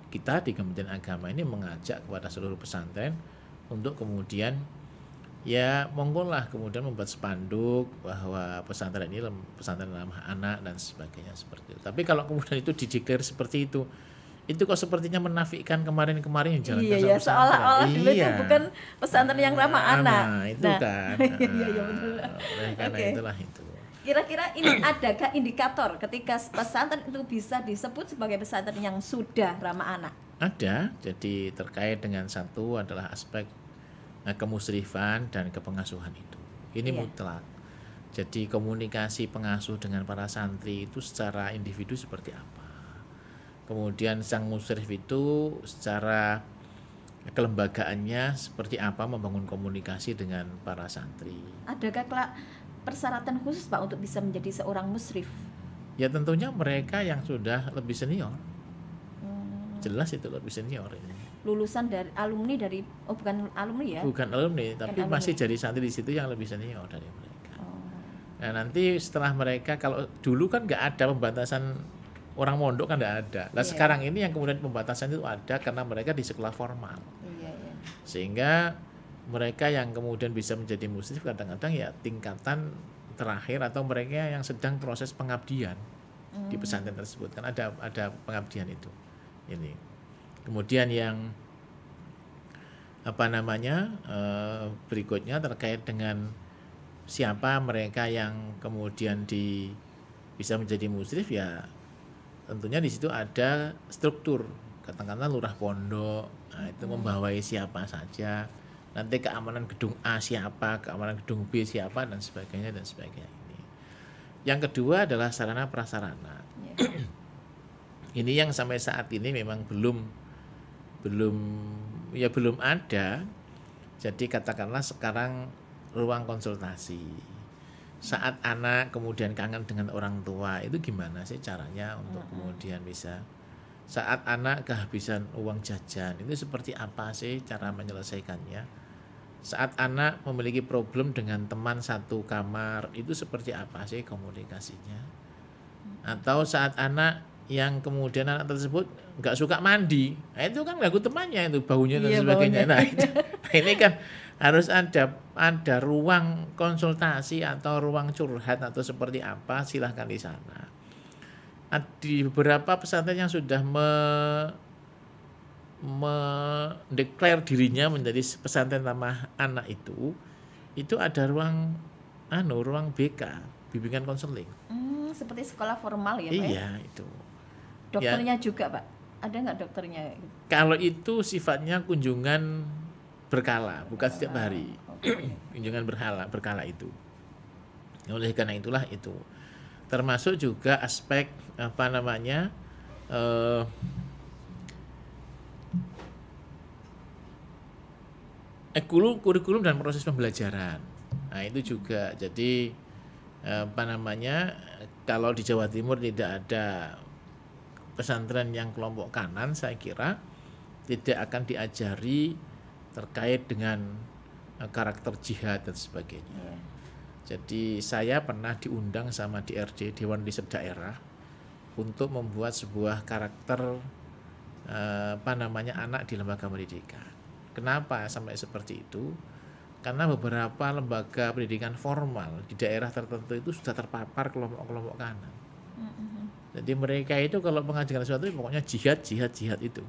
B: kita di Kementerian Agama ini mengajak kepada seluruh pesantren untuk kemudian ya monggolah kemudian membuat spanduk bahwa pesantren ini pesantren ramah anak dan sebagainya seperti itu. Tapi kalau kemudian itu dideklar seperti itu kok sepertinya menafikan kemarin-kemarin yang jalankan
A: sama pesantren. Seolah-olah dulu itu bukan pesantren yang ramah anak.
B: Itu kan.
A: Iya betul.
B: Karena itulah itu.
A: Kira-kira ini adakah indikator ketika pesantren itu bisa disebut sebagai pesantren yang sudah ramah anak?
B: Ada. Jadi terkait dengan satu adalah aspek kemusrifan dan kepengasuhan itu. Ini mutlak. Jadi komunikasi pengasuh dengan para santri itu secara individu seperti apa. Kemudian sang musrif itu secara kelembagaannya seperti apa membangun komunikasi dengan para santri.
A: Adakah persyaratan khusus Pak untuk bisa menjadi seorang musrif?
B: Ya tentunya mereka yang sudah lebih senior. Jelas itu lebih senior ini.
A: Lulusan dari alumni bukan alumni ya?
B: Bukan alumni, tapi alumni. Masih jadi santri di situ yang lebih senior dari mereka. Nah nanti setelah mereka, kalau dulu kan nggak ada pembatasan orang mondok kan nggak ada. Nah sekarang ini yang kemudian pembatasan itu ada karena mereka di sekolah formal. Sehingga mereka yang kemudian bisa menjadi musrif kadang-kadang ya tingkatan terakhir atau mereka yang sedang proses pengabdian di pesantren tersebut kan ada pengabdian itu. Ini. Kemudian yang berikutnya terkait dengan siapa mereka yang kemudian bisa menjadi musrif, ya tentunya di situ ada struktur, katakanlah lurah pondok, itu membawai siapa saja, nanti keamanan gedung A siapa, keamanan gedung B siapa, dan sebagainya ini. Yang kedua adalah sarana prasarana. Ini yang sampai saat ini memang belum ada. Jadi katakanlah sekarang ruang konsultasi. Saat anak kemudian kangen dengan orang tua, itu gimana sih caranya untuk kemudian bisa, saat anak kehabisan uang jajan, itu seperti apa sih cara menyelesaikannya? Saat anak memiliki problem dengan teman satu kamar, itu seperti apa sih komunikasinya? Atau saat anak yang kemudian anak tersebut nggak suka mandi, nah itu kan ganggu temannya, itu baunya dan sebagainya. Nah, ini kan harus ada ruang konsultasi atau ruang curhat atau seperti apa, silahkan di sana. Di beberapa pesantren yang sudah mendeklar dirinya menjadi pesantren ramah anak itu ada ruang BK, bimbingan konseling.
A: Seperti sekolah formal ya Pak?
B: Iya itu.
A: Dokternya ya, juga Pak? Ada nggak dokternya?
B: Kalau itu sifatnya kunjungan berkala, bukan setiap hari. Kunjungan berkala itu. Oleh karena itulah itu. Termasuk juga aspek kurikulum dan proses pembelajaran. Nah itu juga. Jadi kalau di Jawa Timur tidak ada pesantren yang kelompok kanan, saya kira tidak akan diajari terkait dengan karakter jihad dan sebagainya. Jadi saya pernah diundang sama DRD, Dewan Riset Daerah, untuk membuat sebuah karakter anak di lembaga pendidikan. Kenapa sampai seperti itu? Karena beberapa lembaga pendidikan formal di daerah tertentu itu sudah terpapar kelompok-kelompok kanan. Jadi mereka itu kalau mengajarkan sesuatu pokoknya jihad itu.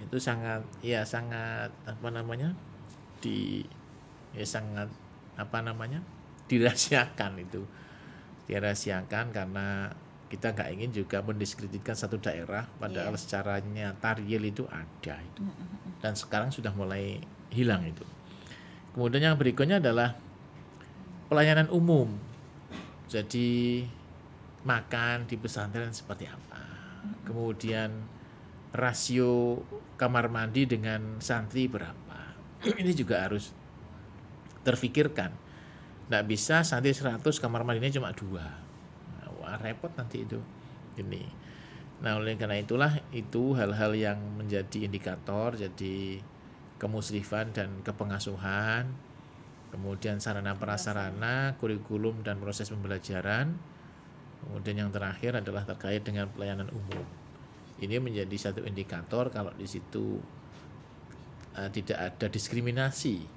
B: Itu sangat dirahasiakan itu. Dirahasiakan karena kita nggak ingin juga mendiskreditkan satu daerah, padahal secara nyata real itu ada itu. Dan sekarang sudah mulai hilang itu. Kemudian yang berikutnya adalah pelayanan umum. Jadi makan di pesantren seperti apa. Kemudian rasio kamar mandi dengan santri berapa. Ini juga harus terfikirkan. Nggak bisa santri 100 kamar mandinya cuma 2. Wah, repot nanti itu. Ini. Nah, oleh karena itulah itu hal-hal yang menjadi indikator. Jadi kemusrifan dan kepengasuhan, kemudian sarana prasarana, kurikulum dan proses pembelajaran, kemudian yang terakhir adalah terkait dengan pelayanan umum. Ini menjadi satu indikator kalau di situ tidak ada diskriminasi,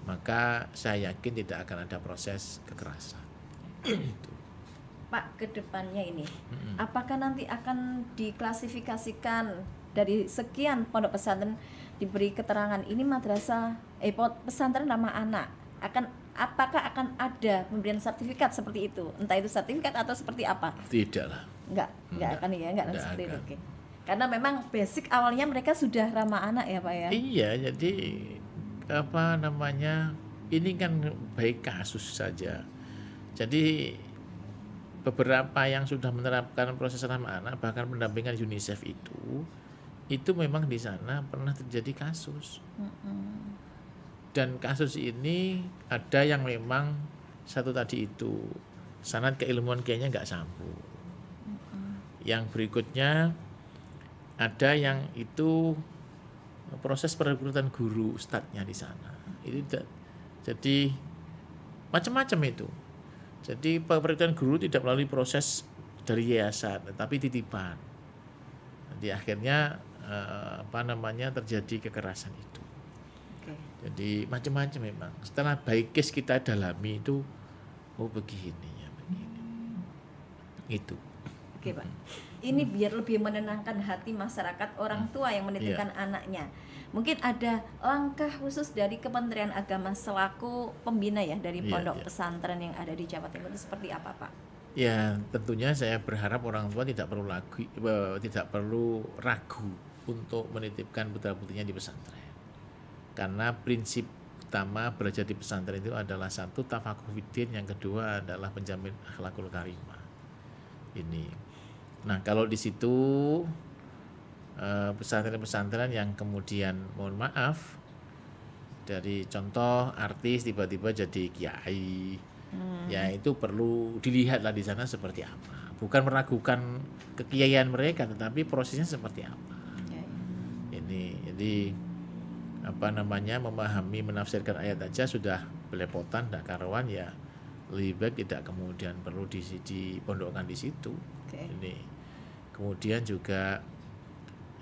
B: maka saya yakin tidak akan ada proses kekerasan.
A: Pak, kedepannya ini, apakah nanti akan diklasifikasikan dari sekian pondok pesantren diberi keterangan ini madrasah pesantren ramah anak, apakah akan ada pemberian sertifikat seperti itu, entah itu sertifikat atau seperti apa?
B: Tidak lah.
A: Enggak akan seperti itu. Okay. Karena memang basic awalnya mereka sudah ramah anak ya Pak ya.
B: Iya, jadi ini kan baik kasus saja. Jadi beberapa yang sudah menerapkan proses ramah anak, bahkan pendampingan UNICEF itu memang di sana pernah terjadi kasus. Dan kasus ini ada yang memang satu tadi itu sanad keilmuan kayaknya nggak sambung. Yang berikutnya ada yang itu proses perekrutan guru ustadznya di sana. Jadi macam-macam itu. Jadi perekrutan guru tidak melalui proses dari yayasan, tetapi titipan. Jadi akhirnya terjadi kekerasan itu. Jadi macam-macam memang. Setelah baik case kita dalami itu, begini. Itu.
A: Oke Pak. Ini biar lebih menenangkan hati masyarakat, orang tua yang menitipkan anaknya. Mungkin ada langkah khusus dari Kementerian Agama selaku pembina ya dari pondok pesantren yang ada di Jawa Timur itu seperti apa Pak?
B: Ya tentunya saya berharap orang tua tidak perlu ragu untuk menitipkan putra-putrinya di pesantren. Karena prinsip utama belajar di pesantren itu adalah satu tafakuh fiddin, yang kedua adalah penjamin akhlakul karimah. Ini. Nah kalau di situ pesantren-pesantren yang kemudian mohon maaf dari contoh artis tiba-tiba jadi kiai, ya itu perlu dilihatlah di sana seperti apa. Bukan meragukan kekiaian mereka, tetapi prosesnya seperti apa. Ini jadi memahami menafsirkan ayat aja sudah belepotan, tidak karuan, ya lebih baik tidak kemudian perlu dipondokkan di situ. Ini kemudian juga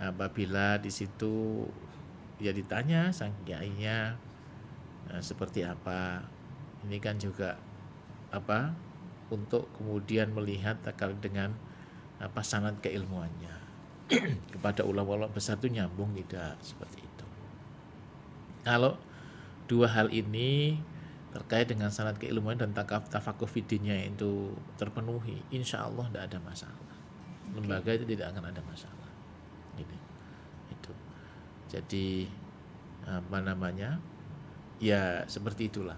B: apabila di situ ya ditanya sang kiainya seperti apa, ini kan juga untuk kemudian melihat terkait dengan sanad keilmuannya. kepada ulama-ulama besar itu nyambung tidak seperti itu. Kalau dua hal ini terkait dengan sanad keilmuan dan tafakuh fidinya itu terpenuhi, insya Allah tidak ada masalah. Lembaga itu tidak akan ada masalah. Gitu. Itu. Jadi apa namanya? Ya seperti itulah.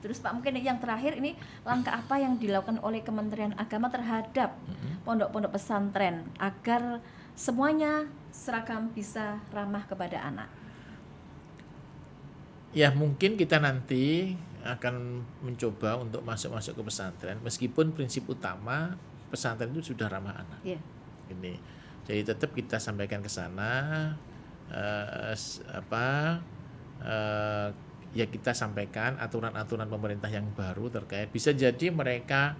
A: Terus Pak, mungkin yang terakhir ini langkah apa yang dilakukan oleh Kementerian Agama terhadap pondok-pondok pesantren agar semuanya seragam bisa ramah kepada anak?
B: Ya mungkin kita nanti akan mencoba untuk masuk ke pesantren, meskipun prinsip utama pesantren itu sudah ramah anak.
A: Yeah.
B: Ini, jadi tetap kita sampaikan ke sana ya kita sampaikan aturan-aturan pemerintah yang baru terkait. Bisa jadi mereka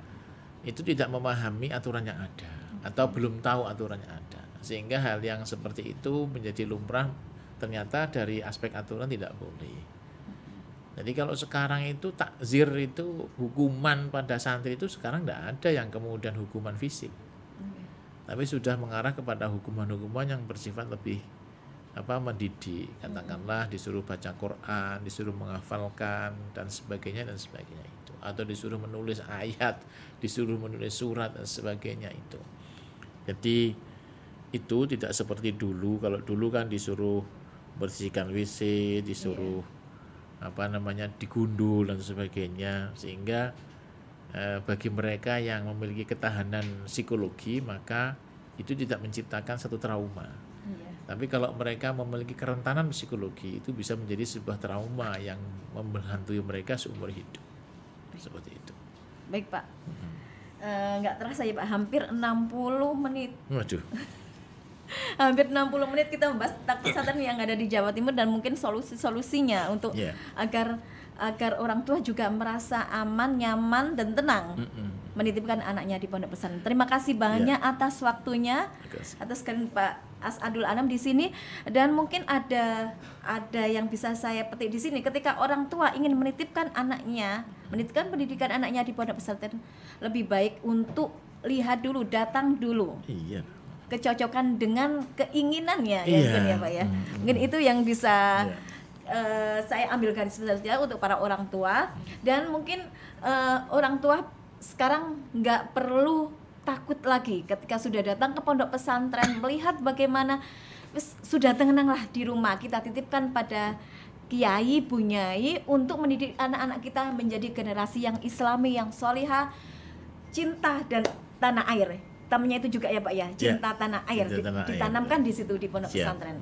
B: itu tidak memahami aturan yang ada atau belum tahu aturan yang ada, sehingga hal yang seperti itu menjadi lumrah, ternyata dari aspek aturan tidak boleh. Jadi kalau sekarang itu takzir itu hukuman pada santri itu sekarang tidak ada yang kemudian hukuman fisik, tapi sudah mengarah kepada hukuman-hukuman yang bersifat lebih mendidik, katakanlah disuruh baca Quran, disuruh menghafalkan dan sebagainya itu, atau disuruh menulis ayat, disuruh menulis surat dan sebagainya itu. Jadi itu tidak seperti dulu. Kalau dulu kan disuruh bersihkan WC, disuruh digundul dan sebagainya, sehingga bagi mereka yang memiliki ketahanan psikologi maka itu tidak menciptakan satu trauma. Tapi kalau mereka memiliki kerentanan psikologi, itu bisa menjadi sebuah trauma yang menghantui mereka seumur hidup. Seperti itu.
A: Baik Pak. Nggak terasa ya Pak, hampir 60 menit.
B: Waduh.
A: Hampir 60 menit kita membahas tentang pesantren yang ada di Jawa Timur dan mungkin solusi-solusinya untuk agar orang tua juga merasa aman, nyaman dan tenang menitipkan anaknya di pondok pesantren. Terima kasih banyak atas waktunya, atas kehadiran Pak As'adul Anam di sini. Dan mungkin ada yang bisa saya petik di sini, ketika orang tua ingin menitipkan pendidikan anaknya di pondok pesantren, lebih baik untuk lihat dulu, datang dulu.
B: Iya.
A: Kecocokan dengan keinginannya ya Pak ya. Mungkin itu yang bisa saya ambil garis besar saja untuk para orang tua. Dan mungkin orang tua sekarang nggak perlu takut lagi ketika sudah datang ke pondok pesantren, melihat bagaimana sudah tenanglah di rumah, kita titipkan pada kiai, bunyai untuk mendidik anak-anak kita menjadi generasi yang islami, yang solihah, cinta dan tanah air. Namanya itu juga ya Pak ya, cinta tanah air ditanamkan di situ di pondok pesantren.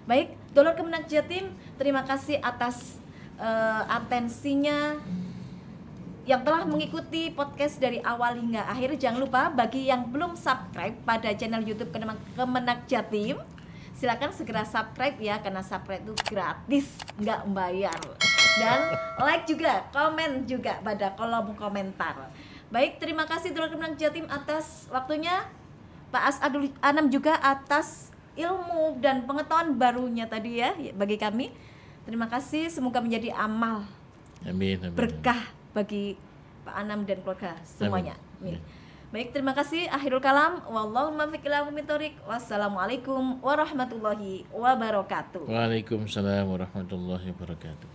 A: Baik, Dulur Kemenak Jatim, terima kasih atas atensinya yang telah mengikuti podcast dari awal hingga akhir. Jangan lupa bagi yang belum subscribe pada channel YouTube Kemenak Jatim, silakan segera subscribe ya, karena subscribe itu gratis, nggak membayar. Dan like juga, komen juga pada kolom komentar. Baik, terima kasih Dulur Kemenak Jatim atas waktunya, Pak As'adul Anam juga atas ilmu dan pengetahuan barunya tadi ya bagi kami. Terima kasih, semoga menjadi amal,
B: amin.
A: Berkah bagi Pak Anam dan keluarga semuanya. Amin. Baik, terima kasih. Akhirul kalam, wallahu muwaffiq ila aqwamit thoriq. Wassalamualaikum warahmatullahi wabarakatuh.
B: Waalaikumsalam warahmatullahi wabarakatuh.